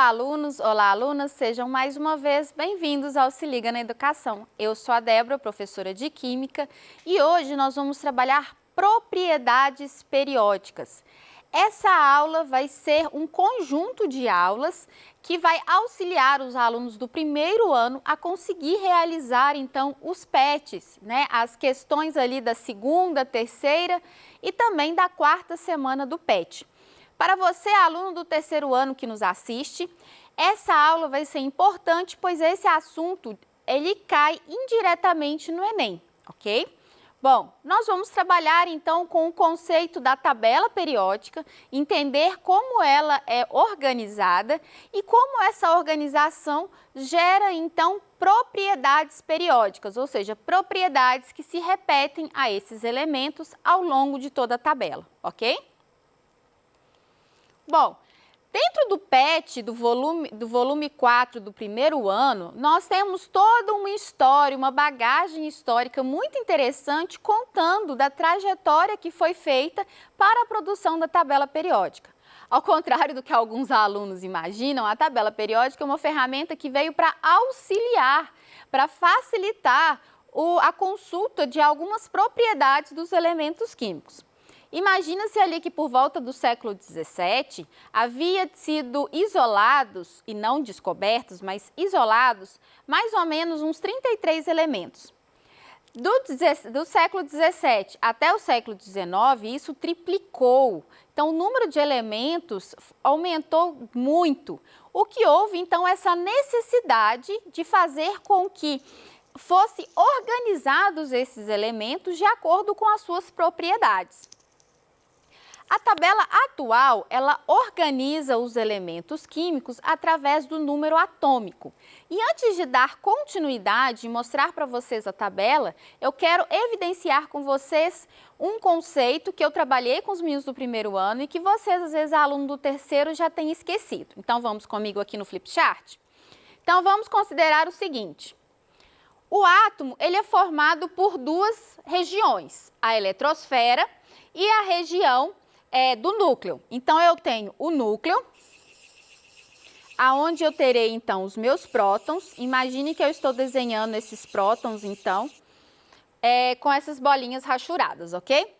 alunos, olá alunas, sejam mais uma vez bem-vindos ao Se Liga na Educação. Eu sou a Débora, professora de Química, e hoje nós vamos trabalhar propriedades periódicas. Essa aula vai ser um conjunto de aulas que vai auxiliar os alunos do primeiro ano a conseguir realizar, então, os PETs, né? As questões ali da segunda, terceira e também da quarta semana do PET. Para você, aluno do terceiro ano que nos assiste, essa aula vai ser importante, pois esse assunto, ele cai indiretamente no Enem, ok? Bom, nós vamos trabalhar então com o conceito da tabela periódica, entender como ela é organizada e como essa organização gera então propriedades periódicas, ou seja, propriedades que se repetem a esses elementos ao longo de toda a tabela, ok? Bom, dentro do PET, do volume 4 do primeiro ano, nós temos toda uma história, uma bagagem histórica muito interessante contando da trajetória que foi feita para a produção da tabela periódica. Ao contrário do que alguns alunos imaginam, a tabela periódica é uma ferramenta que veio para auxiliar, para facilitar a consulta de algumas propriedades dos elementos químicos. Imagina-se ali que por volta do século XVII havia sido isolados, e não descobertos, mas isolados, mais ou menos uns 33 elementos. Do século XVII até o século XIX, isso triplicou. Então, o número de elementos aumentou muito. O que houve, então, essa necessidade de fazer com que fossem organizados esses elementos de acordo com as suas propriedades. A tabela atual, ela organiza os elementos químicos através do número atômico. E antes de dar continuidade e mostrar para vocês a tabela, eu quero evidenciar com vocês um conceito que eu trabalhei com os meninos do primeiro ano e que vocês, às vezes, aluno do terceiro, já têm esquecido. Então, vamos comigo aqui no flipchart? Então, vamos considerar o seguinte. O átomo, ele é formado por duas regiões, a eletrosfera e a região do núcleo. Então, eu tenho o núcleo, aonde eu terei, então, os meus prótons. Imagine que eu estou desenhando esses prótons, então, com essas bolinhas rachuradas, ok?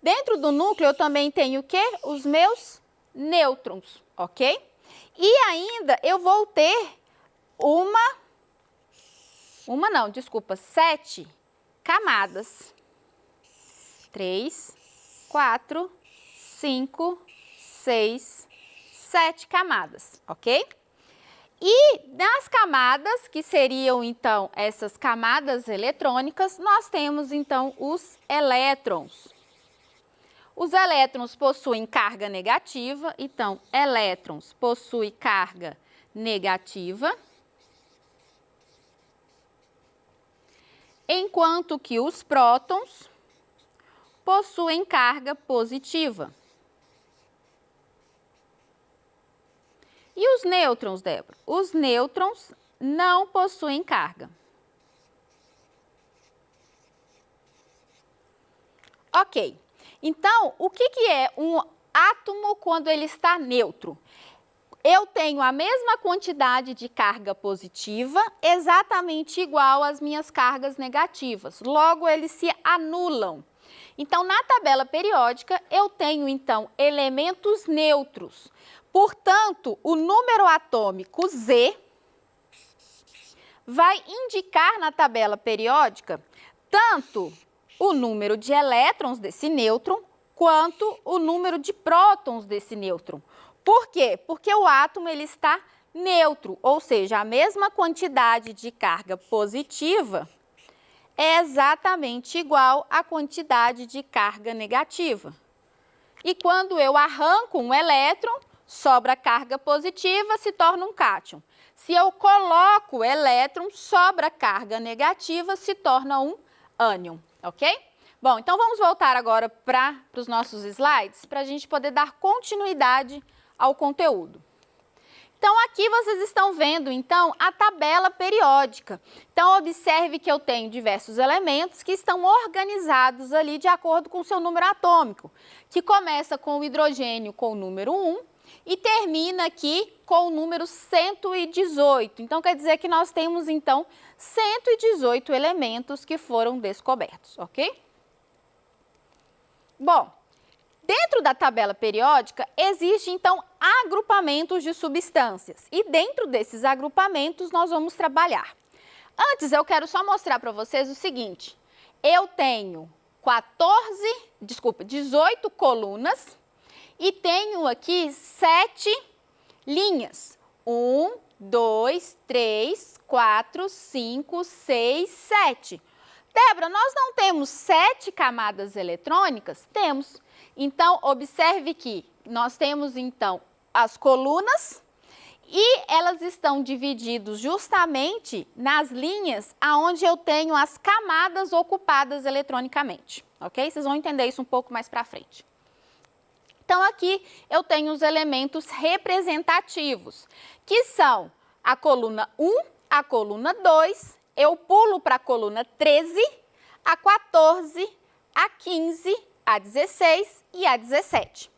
Dentro do núcleo, eu também tenho o quê? Os meus nêutrons, ok? E ainda, eu vou ter 7 camadas. 3, 4, 5, 6, 7 camadas, ok? E nas camadas, que seriam então essas camadas eletrônicas, nós temos então os elétrons. Os elétrons possuem carga negativa, então elétrons possuem carga negativa, enquanto que os prótons possuem carga positiva. E os nêutrons, Débora? Os nêutrons não possuem carga. Ok. Então, o que é um átomo quando ele está neutro? Eu tenho a mesma quantidade de carga positiva, exatamente igual às minhas cargas negativas. Logo, eles se anulam. Então, na tabela periódica, eu tenho, então, elementos neutros. Portanto, o número atômico Z vai indicar na tabela periódica tanto o número de elétrons desse nêutron quanto o número de prótons desse nêutron. Por quê? Porque o átomo ele está neutro, ou seja, a mesma quantidade de carga positiva é exatamente igual à quantidade de carga negativa. E quando eu arranco um elétron, sobra carga positiva, se torna um cátion. Se eu coloco elétron, sobra carga negativa, se torna um ânion, ok? Bom, então vamos voltar agora para os nossos slides, para a gente poder dar continuidade ao conteúdo. Então, aqui vocês estão vendo, então, a tabela periódica. Então, observe que eu tenho diversos elementos que estão organizados ali de acordo com o seu número atômico, que começa com o hidrogênio com o número 1 e termina aqui com o número 118. Então, quer dizer que nós temos, então, 118 elementos que foram descobertos, ok? Bom, dentro da tabela periódica, existem, então, agrupamentos de substâncias. E dentro desses agrupamentos, nós vamos trabalhar. Antes, eu quero só mostrar para vocês o seguinte. Eu tenho 18 colunas e tenho aqui 7 linhas. 1, 2, 3, 4, 5, 6, 7. Débora, nós não temos 7 camadas eletrônicas? Temos. Então, observe que nós temos, então, as colunas e elas estão divididas justamente nas linhas aonde eu tenho as camadas ocupadas eletronicamente, ok? Vocês vão entender isso um pouco mais para frente. Então, aqui eu tenho os elementos representativos, que são a coluna 1, a coluna 2, eu pulo para a coluna 13, a 14, a 15, a 16 e a 17.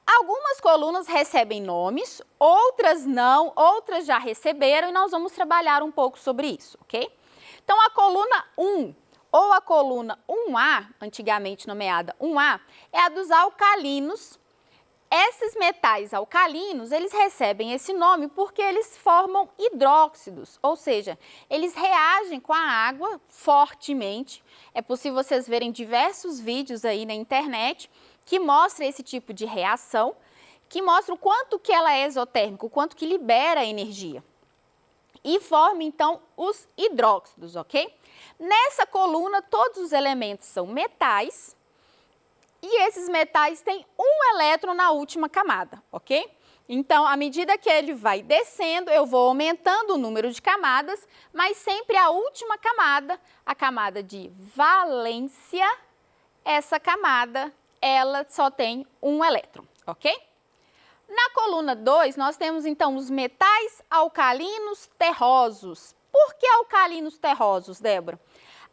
Algumas colunas recebem nomes, outras não, outras já receberam e nós vamos trabalhar um pouco sobre isso, ok? Então, a coluna 1 ou a coluna 1A, antigamente nomeada 1A, é a dos alcalinos. Esses metais alcalinos, eles recebem esse nome porque eles formam hidróxidos, ou seja, eles reagem com a água fortemente. É possível vocês verem diversos vídeos aí na internet que mostram esse tipo de reação, que mostra o quanto que ela é exotérmica, o quanto que libera energia. E forma, então, os hidróxidos, ok? Nessa coluna, todos os elementos são metais, e esses metais têm um elétron na última camada, ok? Então, à medida que ele vai descendo, eu vou aumentando o número de camadas, mas sempre a última camada, a camada de valência, essa camada, ela só tem um elétron, ok? Na coluna 2, nós temos, então, os metais alcalinos terrosos. Por que alcalinos terrosos, Débora?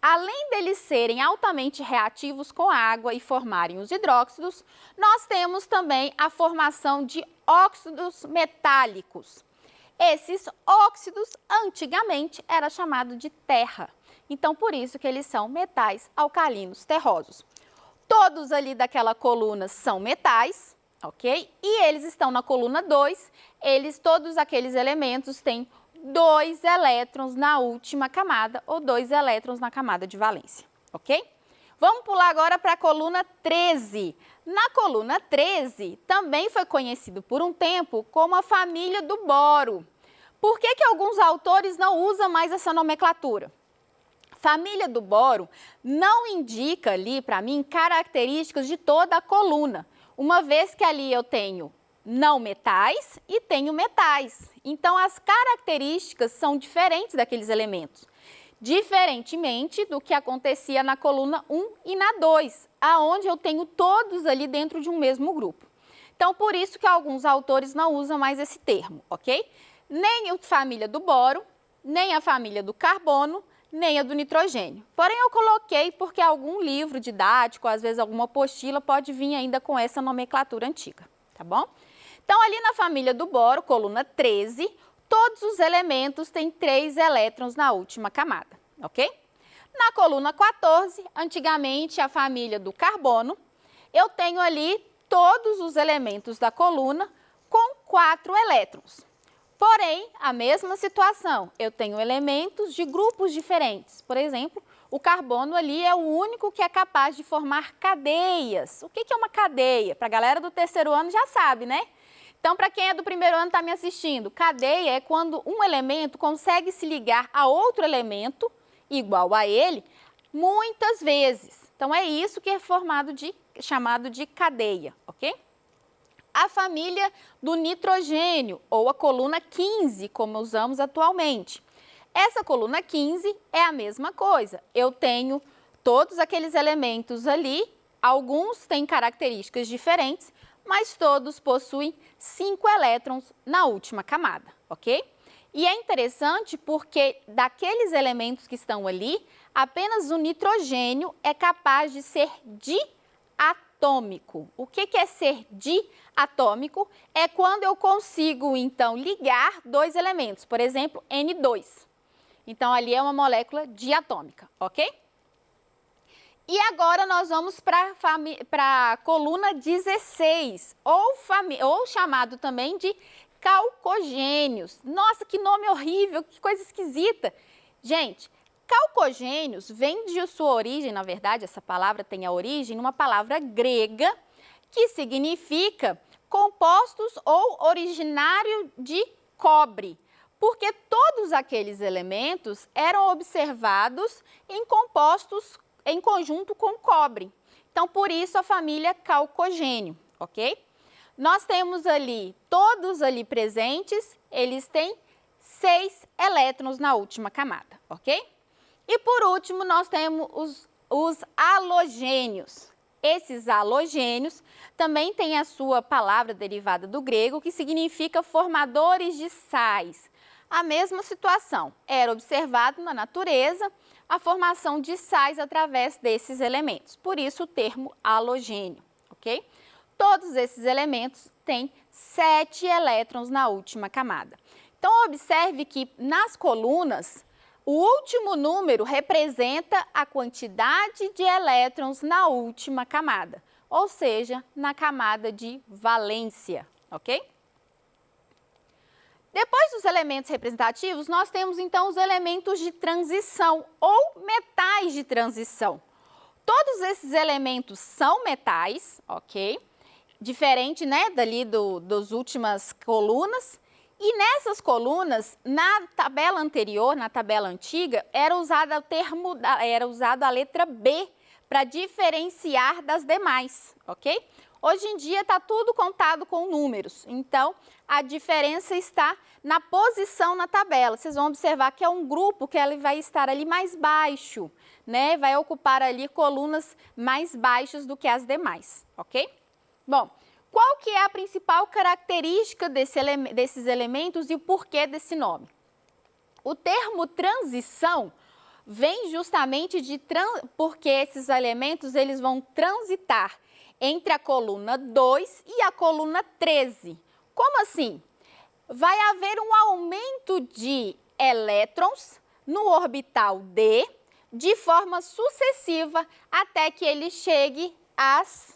Além deles serem altamente reativos com a água e formarem os hidróxidos, nós temos também a formação de óxidos metálicos. Esses óxidos, antigamente, era chamado de terra. Então, por isso que eles são metais alcalinos terrosos. Todos ali daquela coluna são metais, ok? E eles estão na coluna 2, todos aqueles elementos têm 2 elétrons na última camada ou 2 elétrons na camada de valência, ok? Vamos pular agora para a coluna 13. Na coluna 13, também foi conhecido por um tempo como a família do boro. Por que alguns autores não usam mais essa nomenclatura? Família do boro não indica ali, para mim, características de toda a coluna, uma vez que ali eu tenho não metais e tenho metais. Então, as características são diferentes daqueles elementos, diferentemente do que acontecia na coluna 1 e na 2, aonde eu tenho todos ali dentro de um mesmo grupo. Então, por isso que alguns autores não usam mais esse termo, ok? Nem a família do boro, nem a família do carbono, nem a do nitrogênio. Porém, eu coloquei porque algum livro didático, às vezes alguma apostila, pode vir ainda com essa nomenclatura antiga, tá bom? Então, ali na família do boro, coluna 13, todos os elementos têm 3 elétrons na última camada, ok? Na coluna 14, antigamente a família do carbono, eu tenho ali todos os elementos da coluna com 4 elétrons. Porém, a mesma situação, eu tenho elementos de grupos diferentes. Por exemplo, o carbono ali é o único que é capaz de formar cadeias. O que é uma cadeia? Para a galera do terceiro ano já sabe, né? Então, para quem é do primeiro ano está me assistindo, cadeia é quando um elemento consegue se ligar a outro elemento igual a ele muitas vezes. Então, é isso que é chamado de cadeia, ok? A família do nitrogênio, ou a coluna 15, como usamos atualmente. Essa coluna 15 é a mesma coisa. Eu tenho todos aqueles elementos ali, alguns têm características diferentes, mas todos possuem 5 elétrons na última camada, ok? E é interessante porque daqueles elementos que estão ali, apenas o nitrogênio é capaz de ser diatômico. diatômico. O que é ser diatômico? É quando eu consigo, então, ligar dois elementos, por exemplo, N2. Então, ali é uma molécula diatômica, ok? E agora nós vamos para a coluna 16, ou chamado também de calcogênios. Nossa, que nome horrível, que coisa esquisita. Gente, calcogênios vem de sua origem, na verdade, essa palavra tem a origem numa palavra grega que significa compostos ou originário de cobre, porque todos aqueles elementos eram observados em compostos em conjunto com cobre. Então, por isso a família calcogênio, ok? Nós temos ali, todos ali presentes, eles têm 6 elétrons na última camada, ok? E por último, nós temos os halogênios. Esses halogênios também têm a sua palavra derivada do grego, que significa formadores de sais. A mesma situação, era observado na natureza a formação de sais através desses elementos, por isso o termo halogênio, ok? Todos esses elementos têm 7 elétrons na última camada. Então, observe que nas colunas, o último número representa a quantidade de elétrons na última camada, ou seja, na camada de valência, ok? Depois dos elementos representativos, nós temos então os elementos de transição ou metais de transição. Todos esses elementos são metais, ok? Diferente, né, dali das últimas colunas. E nessas colunas, na tabela anterior, na tabela antiga, era usado a letra B para diferenciar das demais, ok? Hoje em dia está tudo contado com números, então a diferença está na posição na tabela. Vocês vão observar que é um grupo que ele vai estar ali mais baixo, né? Vai ocupar ali colunas mais baixas do que as demais, ok? Bom, qual que é a principal característica desses elementos e o porquê desse nome? O termo transição vem justamente porque esses elementos eles vão transitar entre a coluna 2 e a coluna 13. Como assim? Vai haver um aumento de elétrons no orbital D de forma sucessiva até que ele chegue às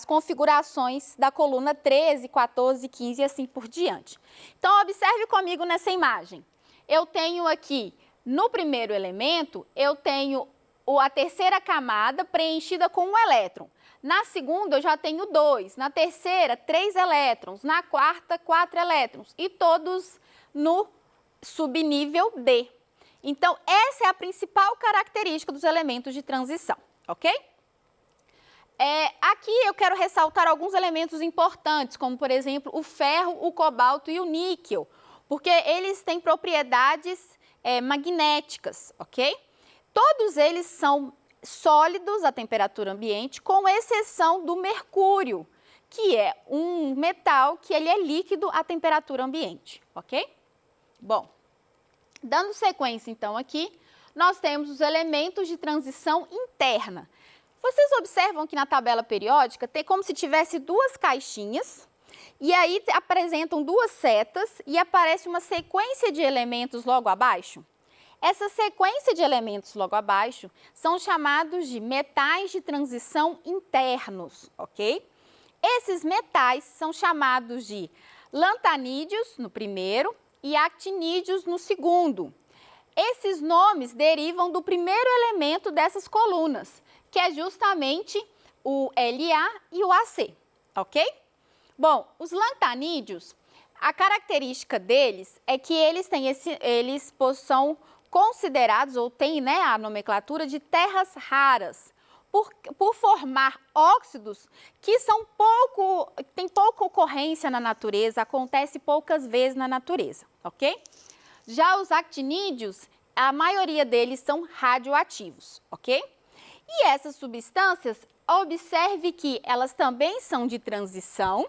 configurações da coluna 13, 14, 15 e assim por diante. Então, observe comigo nessa imagem. Eu tenho aqui, no primeiro elemento, eu tenho a terceira camada preenchida com um elétron. Na segunda, eu já tenho 2. Na terceira, 3 elétrons. Na quarta, 4 elétrons. E todos no subnível D. Então, essa é a principal característica dos elementos de transição, ok? Aqui eu quero ressaltar alguns elementos importantes, como, por exemplo, o ferro, o cobalto e o níquel, porque eles têm propriedades magnéticas, ok? Todos eles são sólidos à temperatura ambiente, com exceção do mercúrio, que é um metal que ele é líquido à temperatura ambiente, ok? Bom, dando sequência então aqui, nós temos os elementos de transição interna. Vocês observam que na tabela periódica tem como se tivesse 2 caixinhas, e aí apresentam 2 setas e aparece uma sequência de elementos logo abaixo? Essa sequência de elementos logo abaixo são chamados de metais de transição internos, ok? Esses metais são chamados de lantanídeos no primeiro e actinídeos no segundo. Esses nomes derivam do primeiro elemento dessas colunas, que é justamente o La e o Ac, ok? Bom, os lantanídeos, a característica deles é que eles são considerados, ou têm, né, a nomenclatura de terras raras, por formar óxidos que têm pouca ocorrência na natureza, acontece poucas vezes na natureza, ok? Já os actinídeos, a maioria deles são radioativos, ok? E essas substâncias, observe que elas também são de transição,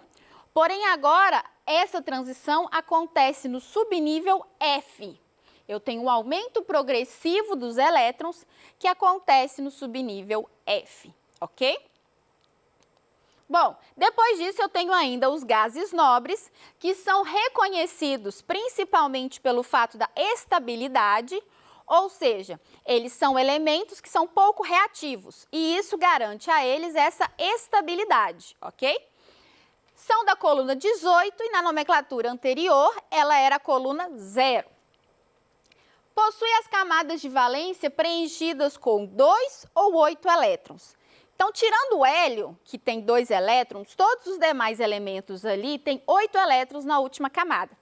porém agora essa transição acontece no subnível F. Eu tenho um aumento progressivo dos elétrons que acontece no subnível F, ok? Bom, depois disso eu tenho ainda os gases nobres, que são reconhecidos principalmente pelo fato da estabilidade, ou seja, eles são elementos que são pouco reativos e isso garante a eles essa estabilidade, ok? São da coluna 18 e na nomenclatura anterior ela era a coluna 0. Possui as camadas de valência preenchidas com 2 ou 8 elétrons. Então, tirando o hélio, que tem 2 elétrons, todos os demais elementos ali têm 8 elétrons na última camada.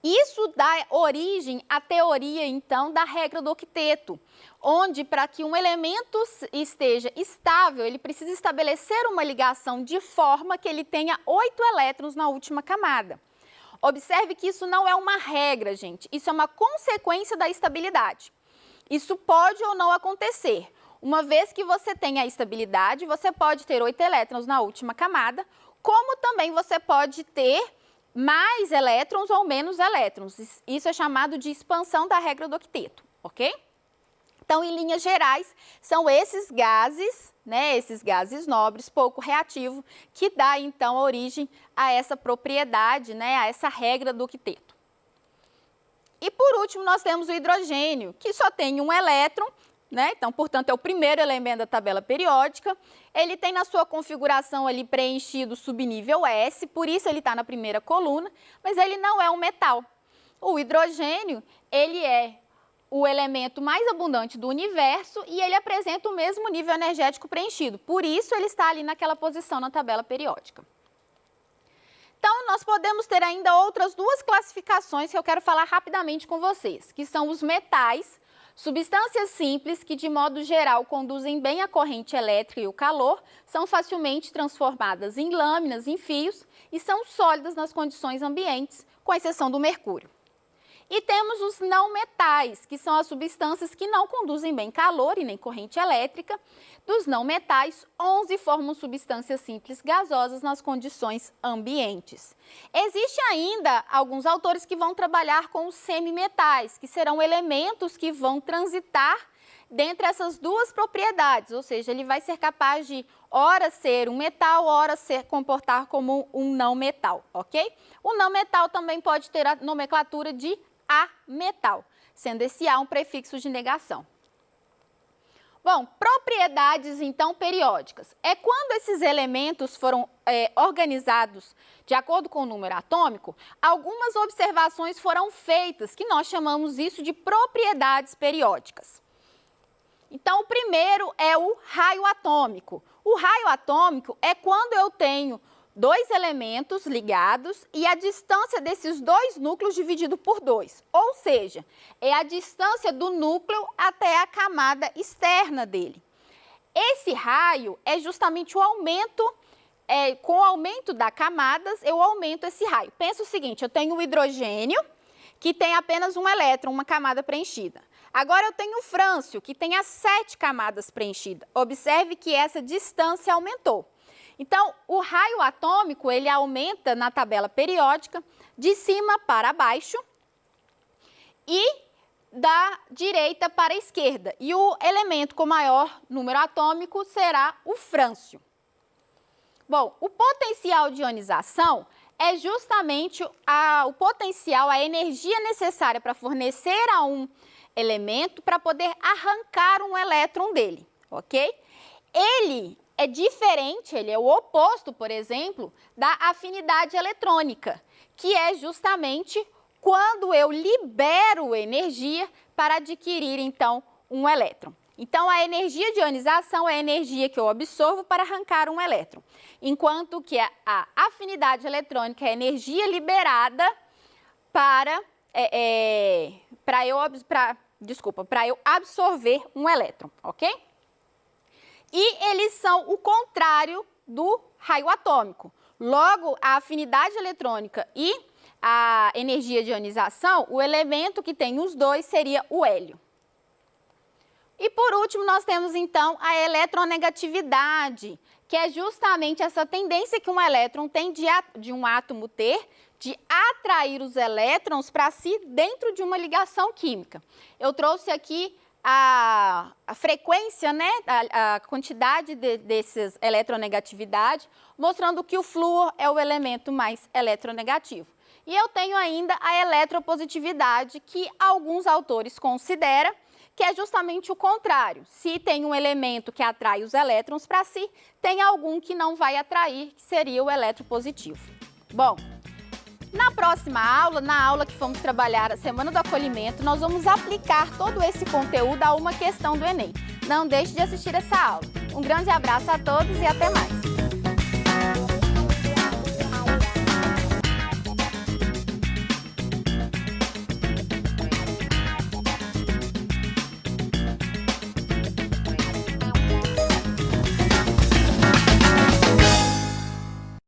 Isso dá origem à teoria, então, da regra do octeto, onde, para que um elemento esteja estável, ele precisa estabelecer uma ligação de forma que ele tenha 8 elétrons na última camada. Observe que isso não é uma regra, gente, isso é uma consequência da estabilidade. Isso pode ou não acontecer. Uma vez que você tem a estabilidade, você pode ter 8 elétrons na última camada, como também você pode ter mais elétrons ou menos elétrons. Isso é chamado de expansão da regra do octeto, ok? Então, em linhas gerais, são esses gases, né, esses gases nobres, pouco reativos, que dá, então, origem a essa propriedade, né, a essa regra do octeto. E, por último, nós temos o hidrogênio, que só tem um elétron, né? Então, portanto, é o primeiro elemento da tabela periódica. Ele tem na sua configuração ali preenchido o subnível S, por isso ele está na primeira coluna, mas ele não é um metal. O hidrogênio, ele é o elemento mais abundante do universo e ele apresenta o mesmo nível energético preenchido, por isso ele está ali naquela posição na tabela periódica. Então, nós podemos ter ainda outras duas classificações que eu quero falar rapidamente com vocês, que são os metais, substâncias simples que, de modo geral, conduzem bem a corrente elétrica e o calor, são facilmente transformadas em lâminas, em fios e são sólidas nas condições ambientes, com exceção do mercúrio. E temos os não metais, que são as substâncias que não conduzem bem calor e nem corrente elétrica. Dos não metais, 11 formam substâncias simples gasosas nas condições ambientes. Existem ainda alguns autores que vão trabalhar com os semimetais, que serão elementos que vão transitar dentre essas duas propriedades, ou seja, ele vai ser capaz de, ora ser um metal, ora se comportar como um não metal, ok? O não metal também pode ter a nomenclatura de ametal, sendo esse A um prefixo de negação. Bom, propriedades, então, periódicas. É quando esses elementos foram organizados de acordo com o número atômico, algumas observações foram feitas, que nós chamamos isso de propriedades periódicas. Então, o primeiro é o raio atômico. O raio atômico é quando eu tenho dois elementos ligados e a distância desses dois núcleos dividido por 2. Ou seja, é a distância do núcleo até a camada externa dele. Esse raio é justamente o aumento, com o aumento das camadas, eu aumento esse raio. Pensa o seguinte, eu tenho o hidrogênio, que tem apenas um elétron, uma camada preenchida. Agora eu tenho o frâncio, que tem as 7 camadas preenchidas. Observe que essa distância aumentou. Então, o raio atômico, ele aumenta na tabela periódica de cima para baixo e da direita para a esquerda. E o elemento com maior número atômico será o frâncio. Bom, o potencial de ionização é justamente o potencial, a energia necessária para fornecer a um elemento para poder arrancar um elétron dele, ok? Ele é diferente, ele é o oposto, por exemplo, da afinidade eletrônica, que é justamente quando eu libero energia para adquirir, então, um elétron. Então, a energia de ionização é a energia que eu absorvo para arrancar um elétron, enquanto que a afinidade eletrônica é a energia liberada para eu absorver um elétron, ok? E eles são o contrário do raio atômico. Logo, a afinidade eletrônica e a energia de ionização, o elemento que tem os dois seria o hélio. E por último, nós temos então a eletronegatividade, que é justamente essa tendência que um elétron tem de um átomo ter de atrair os elétrons para si dentro de uma ligação química. Eu trouxe aqui a frequência, né, a quantidade desses eletronegatividade, mostrando que o flúor é o elemento mais eletronegativo. E eu tenho ainda a eletropositividade, que alguns autores consideram que é justamente o contrário. Se tem um elemento que atrai os elétrons para si, tem algum que não vai atrair, que seria o eletropositivo. Bom, na próxima aula, na aula que vamos trabalhar a Semana do Acolhimento, nós vamos aplicar todo esse conteúdo a uma questão do Enem. Não deixe de assistir essa aula. Um grande abraço a todos e até mais!